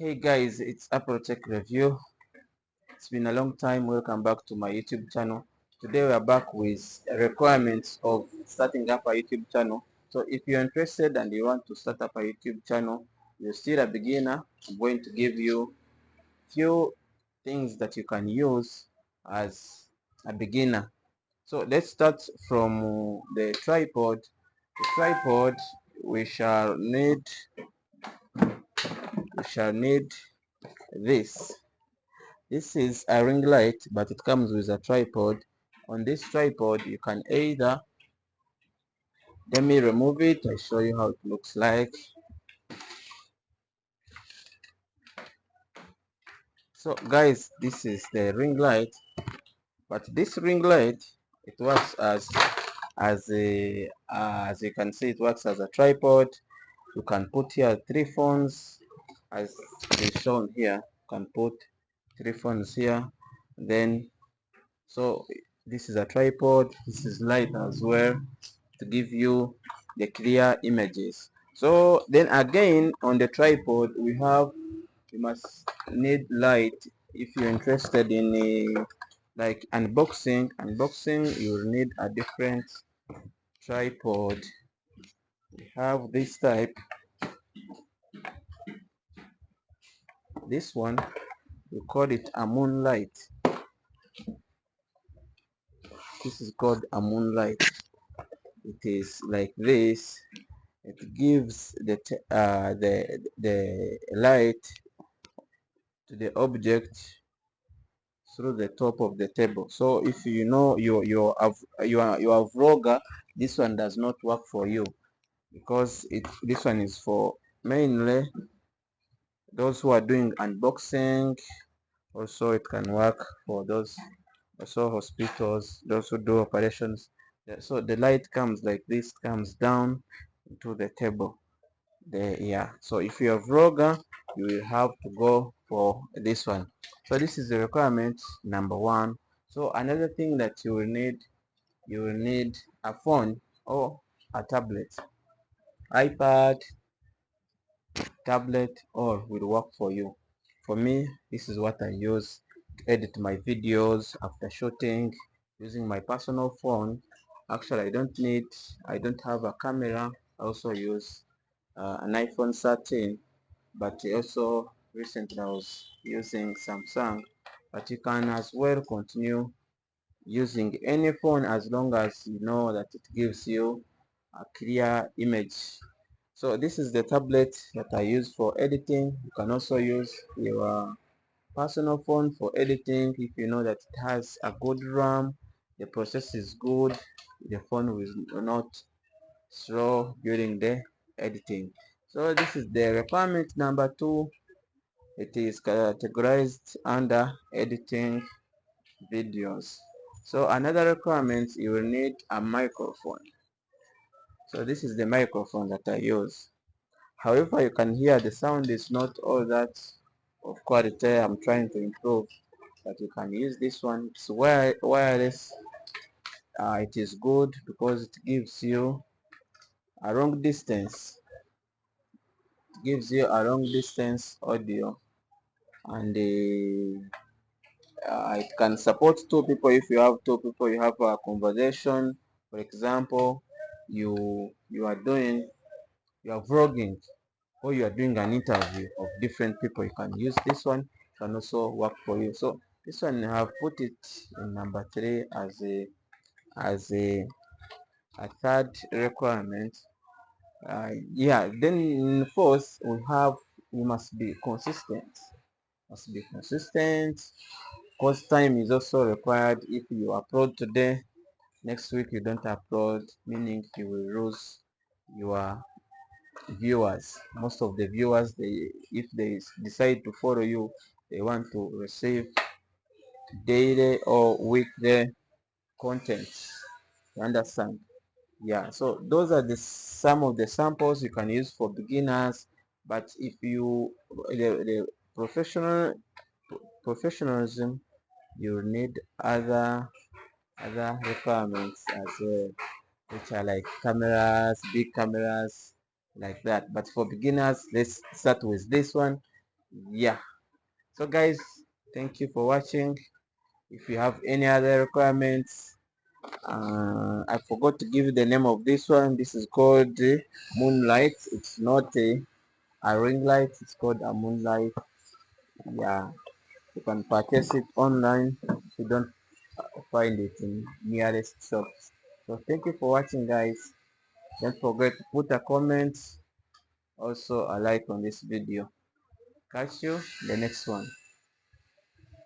Hey guys, it's Apple Tech Review. It's been a long time. Welcome back to my YouTube channel. Today we are back with requirements of starting up a YouTube channel. So if you're interested and you want to start up a YouTube channel, you're still a beginner, I'm going to give you few things that you can use as a beginner. So let's start from the tripod. The tripod we shall need this. This is a ring light, but it comes with a tripod. On this tripod, you can either, let me remove it, I show you how it looks like. So guys, this is the ring light, but this ring light, it works as you can see, it works as a tripod. You can put here 3 phones, as is shown here. You can put 3 phones here. Then, so this is a tripod. This is light as well, to give you the clear images. So then again, on the tripod you must need light. If you're interested in like unboxing, you will need a different tripod. We have this type. This one, we call it a moonlight. This is called a moonlight. It is like this. It gives the light to the object through the top of the table. So if you know you are a vlogger, this one does not work for you, because this one is for mainly those who are doing unboxing. Also it can work for those, also hospitals, those who do operations. So the light comes like this, comes down to the table there. Yeah, so if you're a vlogger, you will have to go for this one. So this is the requirement number one. So another thing that you will need a phone or a tablet. iPad, tablet, or will work for you. For me, this is what I use to edit my videos after shooting, using my personal phone. Actually, I don't have a camera. I also use an iPhone 13, but also recently I was using Samsung. But you can as well continue using any phone as long as you know that it gives you a clear image. So this is the tablet that I use for editing. You can also use your personal phone for editing if you know that it has a good RAM, the process is good, the phone will not slow during the editing. So this is the requirement number two. It is categorized under editing videos. So another requirement, you will need a microphone. So this is the microphone that I use. However, you can hear the sound is not all that of quality. I'm trying to improve, but you can use this one. It's wireless. It is good because it gives you a long distance. It gives you a long distance audio, and it can support 2 people. If you have 2 people, you have a conversation. For example, you are doing, you are vlogging, or you are doing an interview of different people. You can use this one. It can also work for you. So this one I have put it in number 3 as a third requirement. Yeah, then in fourth we have, you must be consistent. Must be consistent, because time is also required. If you upload today, next week you don't upload, meaning you will lose your viewers. Most of the viewers, if they decide to follow you, they want to receive daily or weekly content. You understand? Yeah, so those are some of the samples you can use for beginners. But if you, the professionalism, you need other requirements as well, which are like cameras, big cameras, like that. But for beginners, let's start with this one. Yeah, so guys, thank you for watching. If you have any other requirements, I forgot to give you the name of this one. This is called Moonlight. It's not a ring light, it's called a Moonlight. Yeah, you can purchase it online if you don't find it in nearest shops. So thank you for watching, guys. Don't forget to put a comment, also a like on this video. Catch you in the next one.